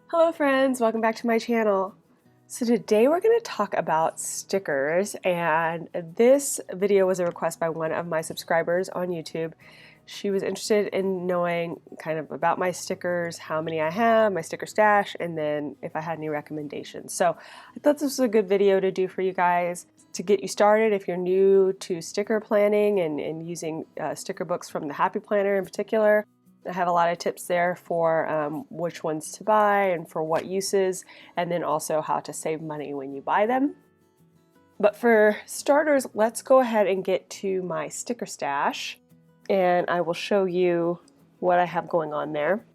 Hello friends, welcome back to my channel. So today we're going to talk about stickers, and this video was a request by one of my subscribers on YouTube. She was interested in knowing kind of about my stickers, how many I have, my sticker stash, and then if I had any recommendations. So I thought this was a good video to do for you guys to get you started if you're new to sticker planning and using sticker books from the Happy Planner in particular. I have a lot of tips there for which ones to buy and for what uses, and then also how to save money when you buy them. But for starters, let's go ahead and get to my sticker stash, and I will show you what I have going on there.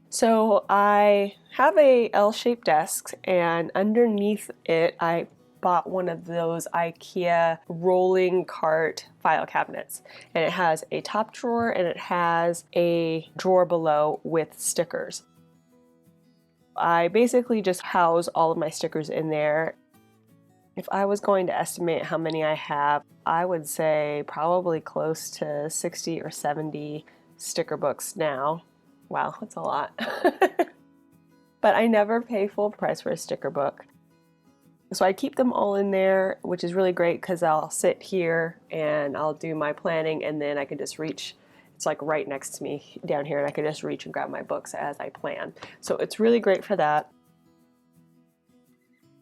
So I have a L-shaped desk, and underneath it I bought one of those IKEA rolling cart file cabinets, and it has a top drawer and it has a drawer below with stickers. I basically just house all of my stickers in there. If I was going to estimate how many I have, I would say probably close to 60 or 70 sticker books now. Wow, that's a lot. But I never pay full price for a sticker book. So I keep them all in there, which is really great because I'll sit here and I'll do my planning, and then I can just reach. It's like right next to me down here, and I can just reach and grab my books as I plan. So it's really great for that.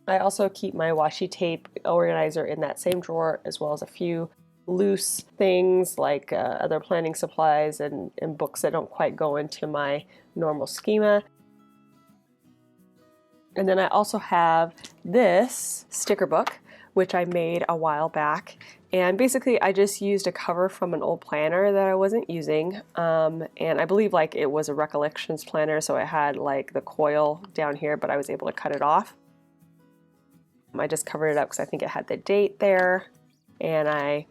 I also keep my washi tape organizer in that same drawer, as well as a few loose things like other planning supplies and books that don't quite go into my normal schema. And then I also have this sticker book, which I made a while back. And basically I just used a cover from an old planner that I wasn't using. And I believe like it was a recollections planner, so it had like the coil down here, but I was able to cut it off. I just covered it up because I think it had the date there. And I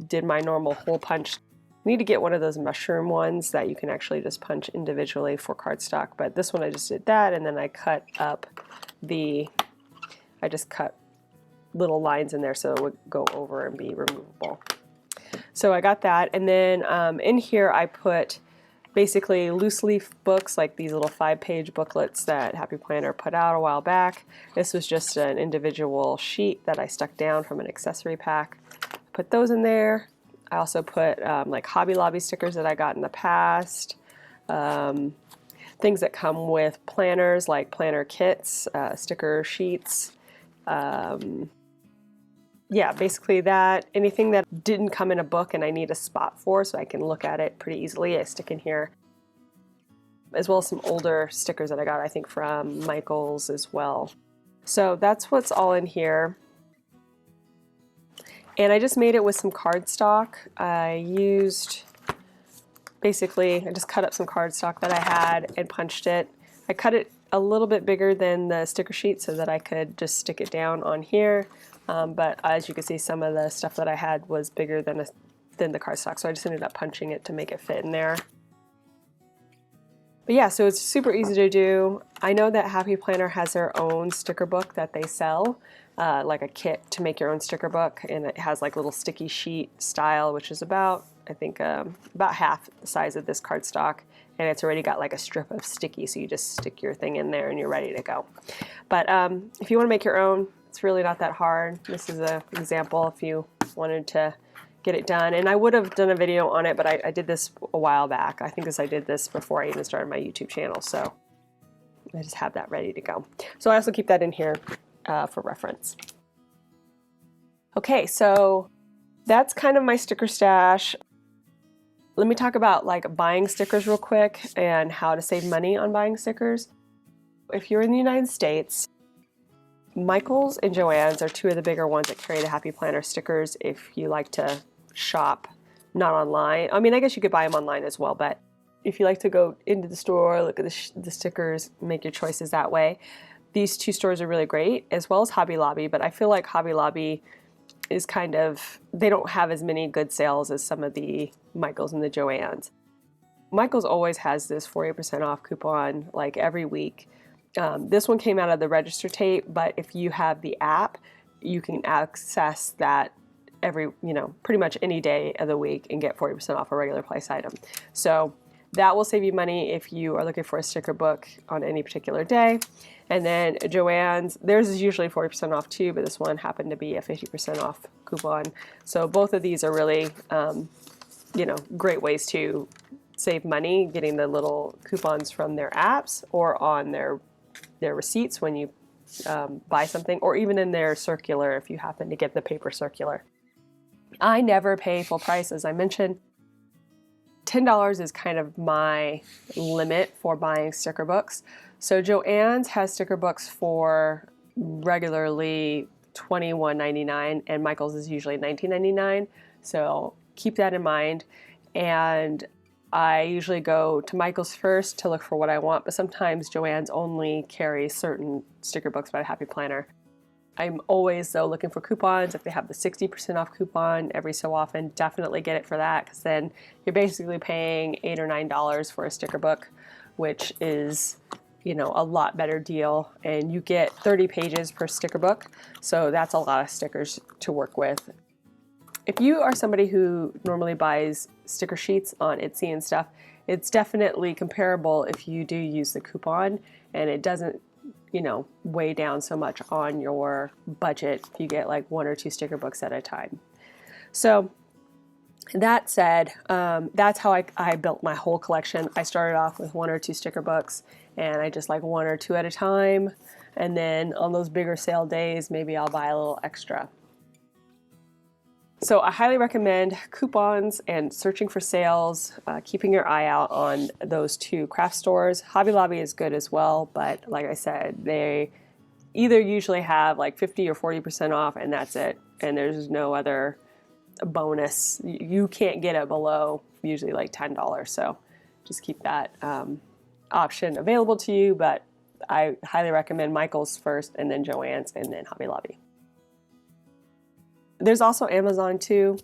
did my normal hole punch. I need to get one of those mushroom ones that you can actually just punch individually for cardstock, but this one I just did that, and then I cut up I just cut little lines in there so it would go over and be removable. So I got that, and then in here I put basically loose leaf books, like these little 5-page booklets that Happy Planner put out a while back. This was just an individual sheet that I stuck down from an accessory pack. Put those in there. I also put like Hobby Lobby stickers that I got in the past, things that come with planners like planner kits, sticker sheets, yeah, basically that. Anything that didn't come in a book and I need a spot for so I can look at it pretty easily, I stick in here, as well as some older stickers that I got, I think from Michael's as well. So that's what's all in here. And I just made it with some cardstock. I just cut up some cardstock that I had and punched it. I cut it a little bit bigger than the sticker sheet so that I could just stick it down on here. But as you can see, some of the stuff that I had was bigger than the cardstock, so I just ended up punching it to make it fit in there. But yeah, so it's super easy to do. I know that Happy Planner has their own sticker book that they sell, like a kit to make your own sticker book, and it has like little sticky sheet style, which is about, I think, about half the size of this cardstock, and it's already got like a strip of sticky, so you just stick your thing in there and you're ready to go. But if you want to make your own, it's really not that hard. This is an example if you wanted to get it done, and I would have done a video on it, but I did this a while back. I think I did this before I even started my YouTube channel, so I just have that ready to go. So I also keep that in here for reference. Okay, so that's kind of my sticker stash. Let me talk about like buying stickers real quick and how to save money on buying stickers. If you're in the United States, Michael's and Joann's are two of the bigger ones that carry the Happy Planner stickers if you like to shop not online. I mean, I guess you could buy them online as well, but if you like to go into the store, look at the stickers, make your choices that way, these two stores are really great, as well as Hobby Lobby. But I feel like Hobby Lobby is kind of, they don't have as many good sales as some of the Michael's and the Joann's. Michael's always has this 40% off coupon like every week. This one came out of the register tape, but if you have the app, you can access that every, pretty much any day of the week and get 40% off a regular price item. So that will save you money if you are looking for a sticker book on any particular day. And then Joann's, theirs is usually 40% off too, but this one happened to be a 50% off coupon. So both of these are really, you know, great ways to save money, getting the little coupons from their apps or on their receipts when you buy something, or even in their circular if you happen to get the paper circular. I never pay full price, as I mentioned. $10 is kind of my limit for buying sticker books. So Joann's has sticker books for regularly $21.99 and Michael's is usually $19.99. So keep that in mind. And I usually go to Michael's first to look for what I want, but sometimes Joann's only carries certain sticker books by Happy Planner. I'm always, though, looking for coupons. If they have the 60% off coupon every so often, definitely get it for that, because then you're basically paying $8 or $9 for a sticker book, which is, you know, a lot better deal. And you get 30 pages per sticker book, so that's a lot of stickers to work with. If you are somebody who normally buys sticker sheets on Etsy and stuff, it's definitely comparable if you do use the coupon, and it doesn't, you know, weigh down so much on your budget if you get like 1 or 2 sticker books at a time. So that said, that's how I built my whole collection. I started off with 1 or 2 sticker books, and I just like 1 or 2 at a time. And then on those bigger sale days, maybe I'll buy a little extra. So I highly recommend coupons and searching for sales, keeping your eye out on those 2 craft stores. Hobby Lobby is good as well, but like I said, they either usually have like 50 or 40% off and that's it. And there's no other bonus. You can't get it below usually like $10. So just keep that option available to you. But I highly recommend Michael's first, and then Joann's, and then Hobby Lobby. There's also Amazon too,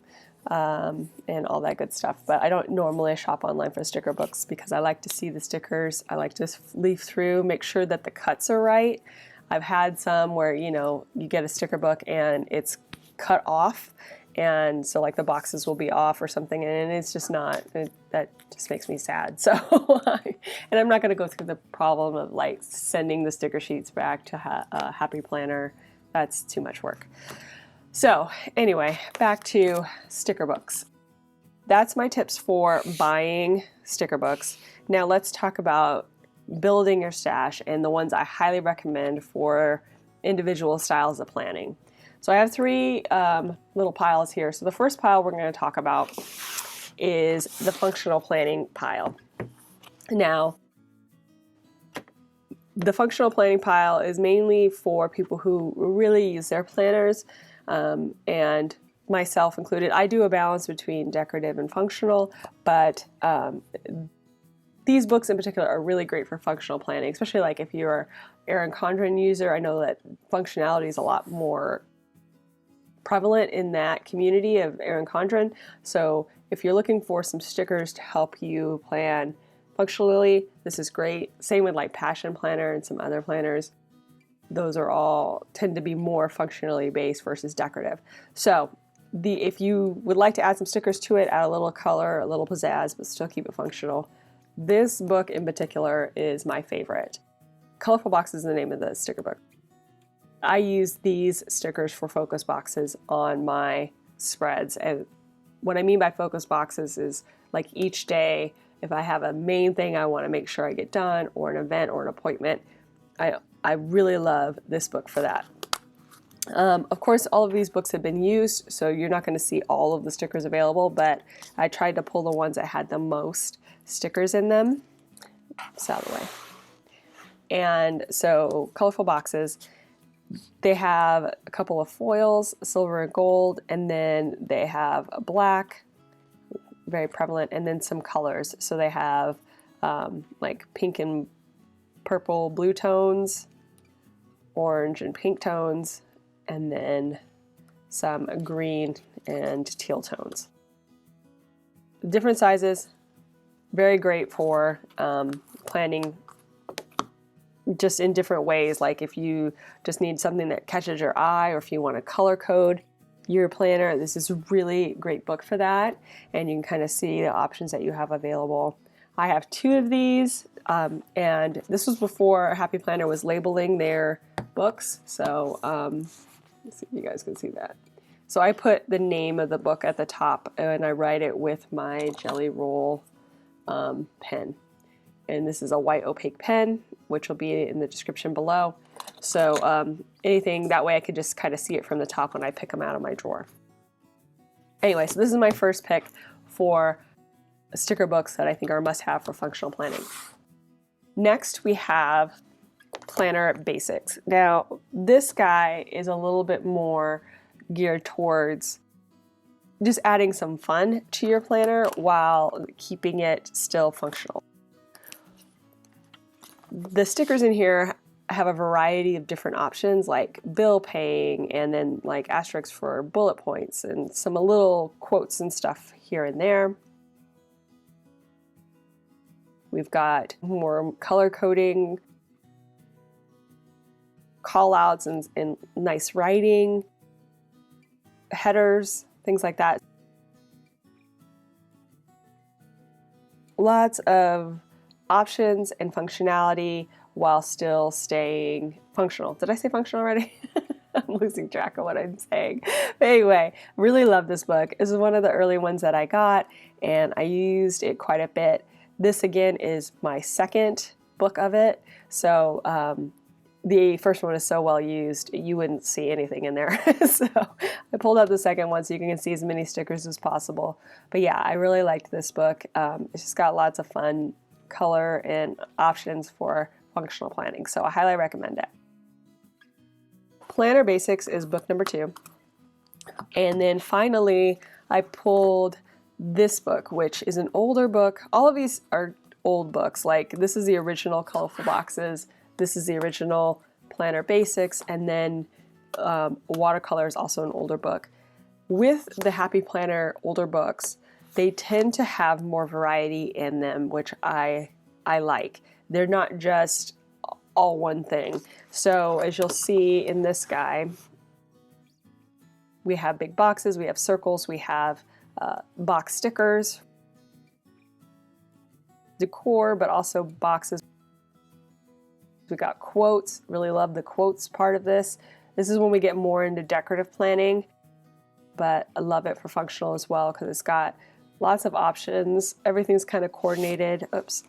and all that good stuff. But I don't normally shop online for sticker books because I like to see the stickers. I like to leaf through, make sure that the cuts are right. I've had some where, you know, you get a sticker book and it's cut off, and so like the boxes will be off or something, and it's just not, that just makes me sad. So, and I'm not going to go through the problem of like sending the sticker sheets back to Happy Planner. That's too much work. So anyway, back to sticker books. That's my tips for buying sticker books. Now let's talk about building your stash and the ones I highly recommend for individual styles of planning. So I have 3 little piles here. So the first pile we're going to talk about is the functional planning pile. Now, the functional planning pile is mainly for people who really use their planners, and myself included. I do a balance between decorative and functional, but these books in particular are really great for functional planning, especially like if you're an Erin Condren user. I know that functionality is a lot more prevalent in that community of Erin Condren. So if you're looking for some stickers to help you plan functionally, this is great. Same with like Passion Planner and some other planners. Those are all tend to be more functionally based versus decorative. So if you would like to add some stickers to it, add a little color, a little pizzazz, but still keep it functional, this book in particular is my favorite. Colorful Box is the name of the sticker book. I use these stickers for focus boxes on my spreads. And what I mean by focus boxes is like each day, if I have a main thing I want to make sure I get done, or an event or an appointment, I really love this book for that. Of course, all of these books have been used, so you're not going to see all of the stickers available, but I tried to pull the ones that had the most stickers in them. It's out of the way. And so, Colorful Boxes, they have a couple of foils, silver and gold, and then they have a black, very prevalent, and then some colors. So they have like pink and purple blue tones, orange and pink tones, and then some green and teal tones. Different sizes, very great for planning just in different ways. Like if you just need something that catches your eye, or if you want to color code your planner, this is a really great book for that. And you can kind of see the options that you have available. I have 2 of these, and this was before Happy Planner was labeling their books. So let's see if you guys can see that. So I put the name of the book at the top, and I write it with my Jelly Roll pen. And this is a white opaque pen, which will be in the description below. So anything, that way I could just kind of see it from the top when I pick them out of my drawer. Anyway, so this is my first pick for sticker books that I think are a must-have for functional planning. Next, we have Planner Basics. Now, this guy is a little bit more geared towards just adding some fun to your planner while keeping it still functional. The stickers in here have a variety of different options, like bill paying, and then like asterisks for bullet points, and some little quotes and stuff here and there. We've got more color coding, call outs, and nice writing, headers, things like that. Lots of options and functionality while still staying functional. Did I say functional already? I'm losing track of what I'm saying. But anyway, really love this book. This is one of the early ones that I got, and I used it quite a bit. This again is my second book of it. So the first one is so well used, you wouldn't see anything in there. So I pulled out the second one so you can see as many stickers as possible. But yeah, I really liked this book. It's just got lots of fun color and options for functional planning. So I highly recommend it. Planner Basics is book number 2. And then finally, I pulled this book, which is an older book. All of these are old books. Like this is the original Colorful Boxes. This is the original Planner Basics, and then Watercolor is also an older book. With the Happy Planner older books, they tend to have more variety in them, which I like. They're not just all one thing. So as you'll see in this guy, we have big boxes, we have circles, we have box stickers, decor, but also boxes. We got quotes. Really love the quotes part of this. This is when we get more into decorative planning, but I love it for functional as well because it's got lots of options. Everything's kind of coordinated. Oops.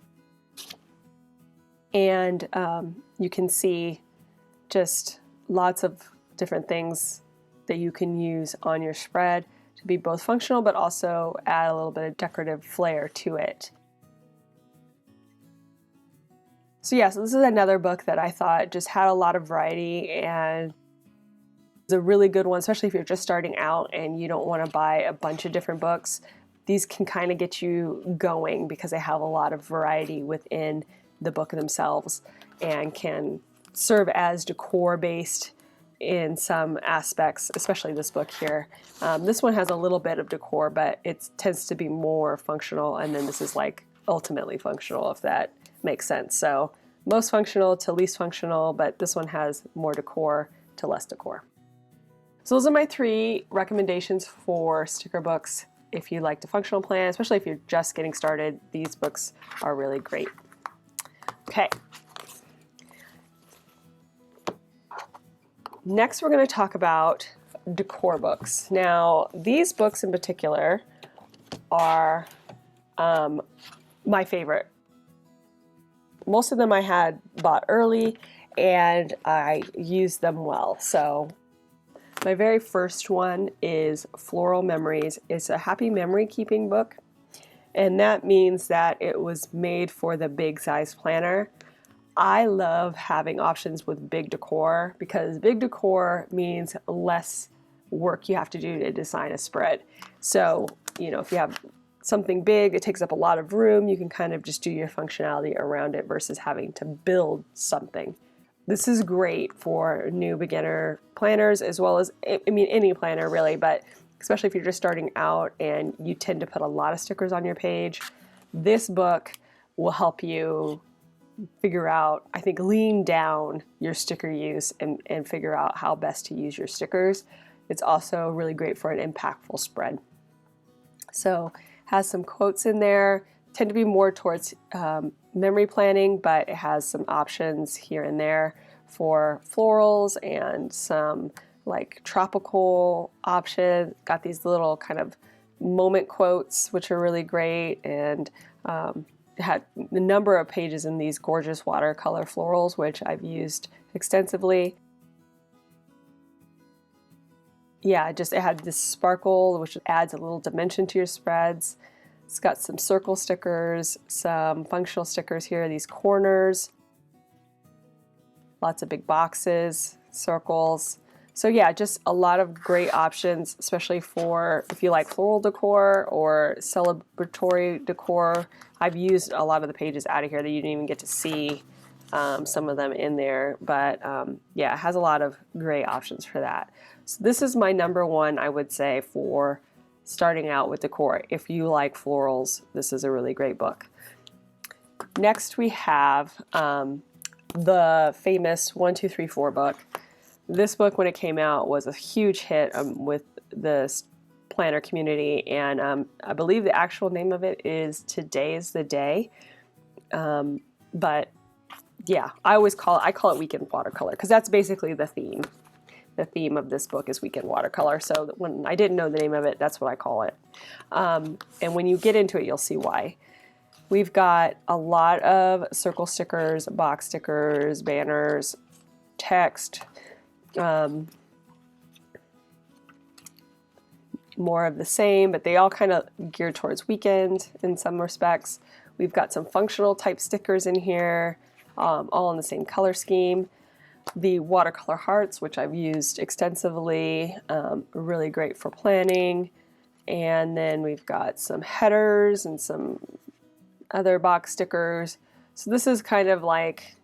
And you can see just lots of different things that you can use on your spread to be both functional, but also add a little bit of decorative flair to it. So yeah, so this is another book that I thought just had a lot of variety and is a really good one, especially if you're just starting out and you don't want to buy a bunch of different books. These can kind of get you going because they have a lot of variety within the book themselves and can serve as decor based in some aspects, especially this book here. This one has a little bit of decor, but it tends to be more functional, and then this is like ultimately functional, if that makes sense. So most functional to least functional, but this one has more decor to less decor. So those are my 3 recommendations for sticker books. If you like to functional plan, especially if you're just getting started, these books are really great. Okay. Next, we're going to talk about decor books. Now, these books in particular are my favorite. Most of them I had bought early and I used them well. So my very first one is Floral Memories. It's a happy memory keeping book, and that means that it was made for the big size planner. I love having options with big decor because big decor means less work you have to do to design a spread. So, you know, if you have something big, it takes up a lot of room, you can kind of just do your functionality around it versus having to build something. This is great for new beginner planners as well as, I mean, any planner really, but especially if you're just starting out and you tend to put a lot of stickers on your page. This book will help you figure out, I think, lean down your sticker use and figure out how best to use your stickers. It's also really great for an impactful spread. So has some quotes in there tend to be more towards memory planning, but it has some options here and there for florals and some like tropical option. Got these little kind of moment quotes, which are really great, and it had a number of pages in these gorgeous watercolor florals, which I've used extensively. Yeah, it had this sparkle, which adds a little dimension to your spreads. It's got some circle stickers, some functional stickers here, these corners, lots of big boxes, circles. So yeah, just a lot of great options, especially for if you like floral decor or celebratory decor. I've used a lot of the pages out of here that you didn't even get to see some of them in there, but yeah, it has a lot of great options for that. So this is my number one, I would say, for starting out with decor. If you like florals, this is a really great book. Next we have the famous 1, 2, 3, 4 book. This book, when it came out, was a huge hit with the planner community, and I believe the actual name of it is Today is the Day. But yeah, I call it weekend watercolor, because that's basically the theme. The theme of this book is weekend watercolor. So when I didn't know the name of it, that's what I call it. And when you get into it, you'll see why. We've got a lot of circle stickers, box stickers, banners, text, more of the same, but they all kind of geared towards weekend in some respects. We've got some functional type stickers in here, all in the same color scheme. The watercolor hearts, which I've used extensively, really great for planning. And then we've got some headers and some other box stickers. So this is kind of like,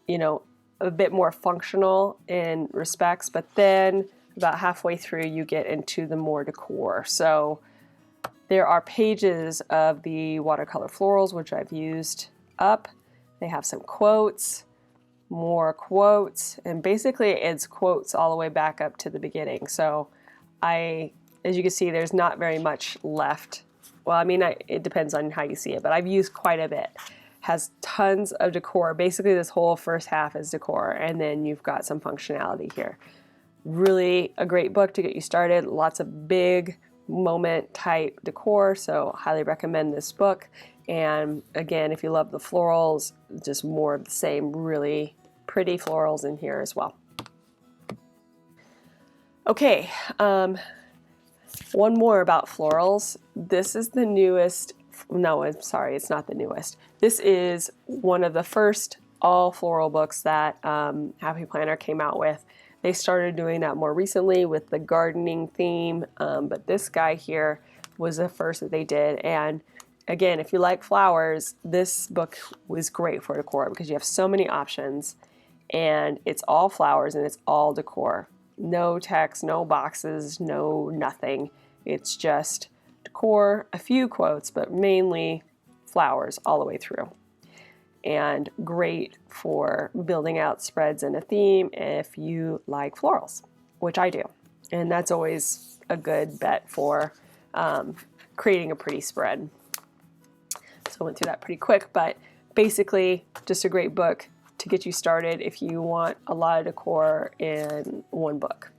you know, a bit more functional in respects, but then about halfway through you get into the more decor. So there are pages of the watercolor florals, which I've used up. They have some quotes, more quotes, and basically it's quotes all the way back up to the beginning. So as you can see, there's not very much left. Well, I mean, it depends on how you see it, but I've used quite a bit. Has tons of decor. Basically this whole first half is decor, and then you've got some functionality here. Really a great book to get you started. Lots of big moment type decor, so highly recommend this book. And again, if you love the florals, just more of the same really pretty florals in here as well. Okay, one more about florals. This is the newest. No, I'm sorry, it's not the newest. This is one of the first all floral books that Happy Planner came out with. They started doing that more recently with the gardening theme, but this guy here was the first that they did. And again, if you like flowers, this book was great for decor because you have so many options, and it's all flowers and it's all decor. No text, no boxes, no nothing. It's just decor, a few quotes, but mainly flowers all the way through. And great for building out spreads in a theme if you like florals, which I do. And that's always a good bet for creating a pretty spread. So I went through that pretty quick, but basically just a great book to get you started if you want a lot of decor in one book.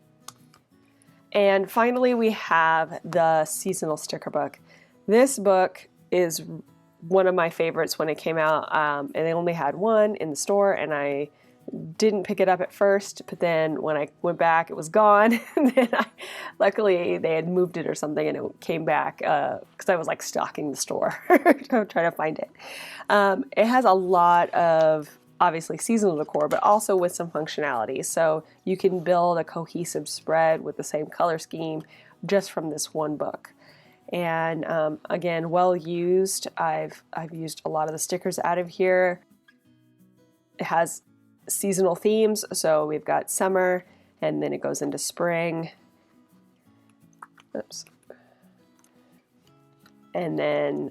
And finally, we have the seasonal sticker book. This book is one of my favorites when it came out, and they only had one in the store, and I didn't pick it up at first, but then when I went back, it was gone. And then luckily they had moved it or something, and it came back because I was like stalking the store trying to find it. It has a lot of obviously seasonal decor, but also with some functionality. So you can build a cohesive spread with the same color scheme just from this one book. And again, well used. I've used a lot of the stickers out of here. It has seasonal themes, so we've got summer, and then it goes into spring. Oops. And then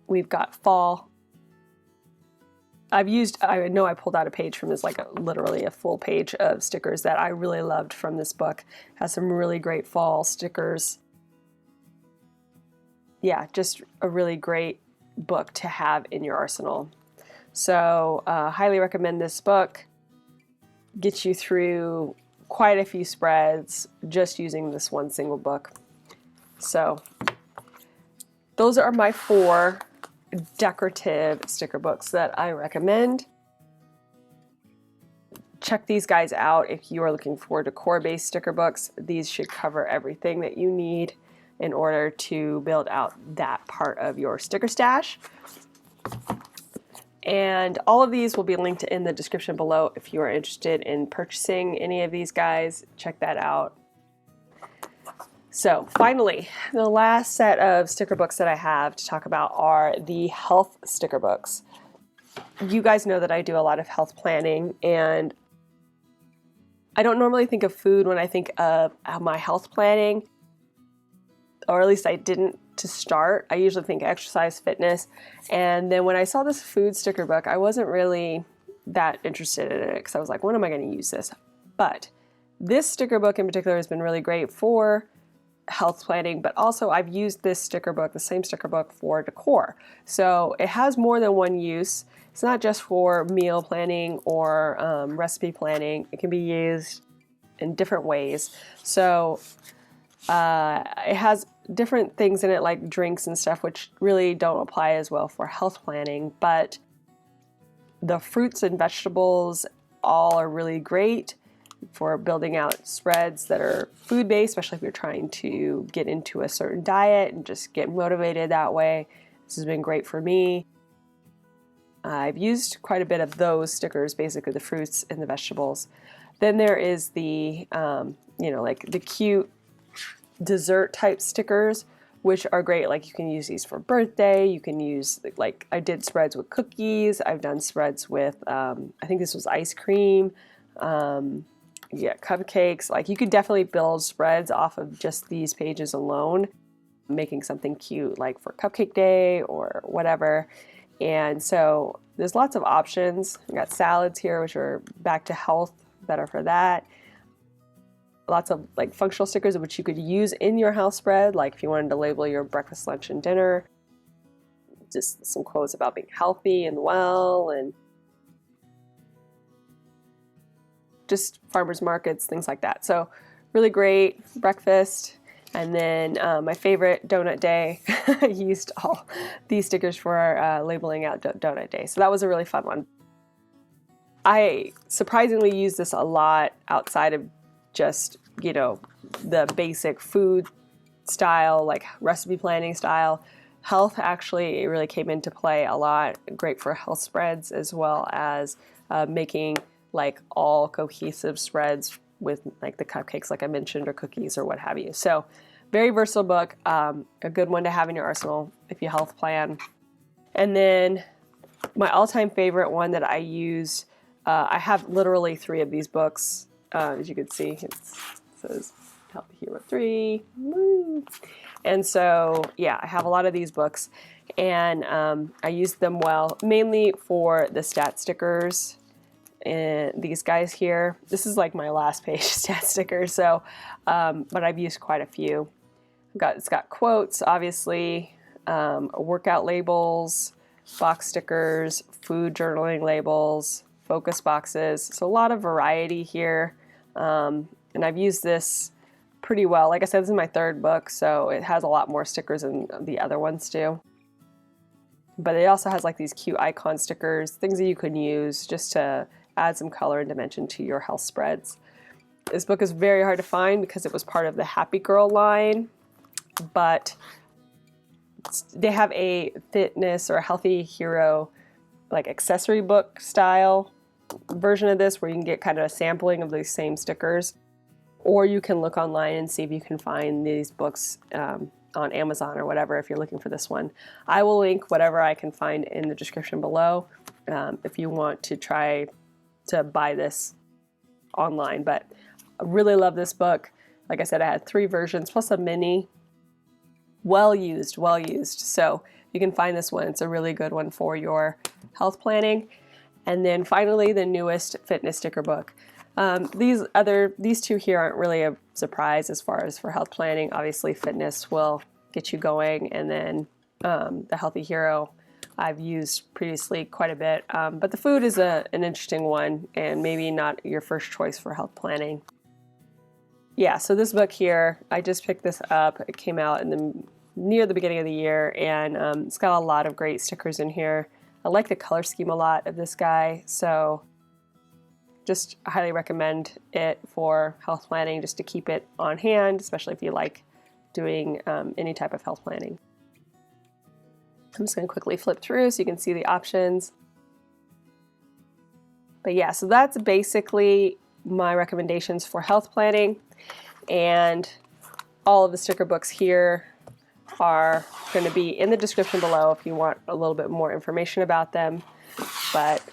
we've got fall. I know I pulled out a page from this, like literally a full page of stickers that I really loved from this book. It has some really great fall stickers. yeah, just a really great book to have in your arsenal. So highly recommend this book. Gets you through quite a few spreads just using this one single book. So those are my 4 decorative sticker books that I recommend. Check these guys out if you are looking for decor-based sticker books. These should cover everything that you need in order to build out that part of your sticker stash. And all of these will be linked in the description below if you are interested in purchasing any of these guys. Check that out. So finally, the last set of sticker books that I have to talk about are the health sticker books. You guys know that I do a lot of health planning, and I don't normally think of food when I think of my health planning, or at least I didn't to start. I usually think exercise, fitness, and then when I saw this food sticker book, I wasn't really that interested in it because I was like, when am I going to use this? But this sticker book in particular has been really great for health planning, but also I've used this sticker book, the same sticker book, for decor. So it has more than one use. It's not just for meal planning or recipe planning. It can be used in different ways. So it has different things in it like drinks and stuff, which really don't apply as well for health planning, but the fruits and vegetables all are really great for building out spreads that are food-based, especially if you're trying to get into a certain diet and just get motivated that way. This has been great for me. I've used quite a bit of those stickers, basically the fruits and the vegetables. Then there is the, like the cute dessert type stickers, which are great. Like you can use these for birthday. You can use, like I did spreads with cookies. I've done spreads with, I think this was ice cream. Yeah, cupcakes. Like you could definitely build spreads off of just these pages alone, making something cute like for cupcake day or whatever. And so there's lots of options. We got salads here, which are back to health, better for that. Lots of like functional stickers which you could use in your health spread, like if you wanted to label your breakfast, lunch, and dinner. Just some quotes about being healthy and well, and just farmers markets, things like that. So really great breakfast. And then my favorite, donut day. I used all these stickers for labeling out donut day. So that was a really fun one. I surprisingly use this a lot outside of just, the basic food style, like recipe planning style. Health actually, it really came into play a lot. Great for health spreads, as well as making like all cohesive spreads with like the cupcakes like I mentioned, or cookies or what have you. So very versatile book, a good one to have in your arsenal if you health plan. And then my all-time favorite one that I use, I have literally 3 of these books. As you can see, it says Healthy Hero 3. Woo. And so yeah, I have a lot of these books, and I use them well, mainly for the stat stickers. And these guys here, this is like my last page stat sticker, so but I've used quite a few. It's got quotes, obviously, workout labels, box stickers, food journaling labels, focus boxes, so a lot of variety here. And I've used this pretty well. Like I said, this is my 3rd book, so it has a lot more stickers than the other ones do. But it also has like these cute icon stickers, things that you can use just to add some color and dimension to your health spreads. This book is very hard to find because it was part of the Happy Girl line, but they have a fitness or a Healthy Hero like accessory book style version of this where you can get kind of a sampling of these same stickers, or you can look online and see if you can find these books on Amazon or whatever if you're looking for this one. I will link whatever I can find in the description below if you want to try to buy this online. But I really love this book. Like I said, I had 3 versions plus a mini. Well used. So you can find this one. It's a really good one for your health planning. And then finally, the newest fitness sticker book. These 2 here aren't really a surprise as far as for health planning. Obviously, fitness will get you going. And then the Healthy Hero I've used previously quite a bit, but the food is an interesting one and maybe not your first choice for health planning. Yeah, so this book here, I just picked this up. It came out near the beginning of the year, and it's got a lot of great stickers in here. I like the color scheme a lot of this guy, so just highly recommend it for health planning, just to keep it on hand, especially if you like doing any type of health planning. I'm just going to quickly flip through so you can see the options. But yeah, so that's basically my recommendations for health planning, and all of the sticker books here are going to be in the description below if you want a little bit more information about them. But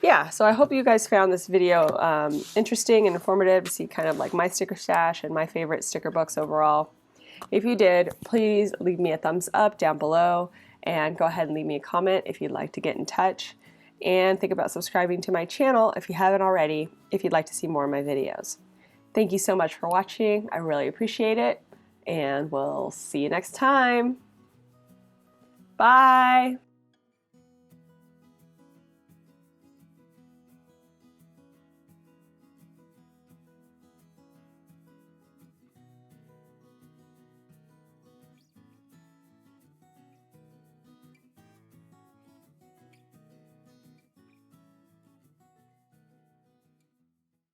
yeah, so I hope you guys found this video interesting and informative to see kind of like my sticker stash and my favorite sticker books overall. If you did, please leave me a thumbs up down below, and go ahead and leave me a comment if you'd like to get in touch. And think about subscribing to my channel if you haven't already, if you'd like to see more of my videos. Thank you so much for watching. I really appreciate it, and we'll see you next time. Bye!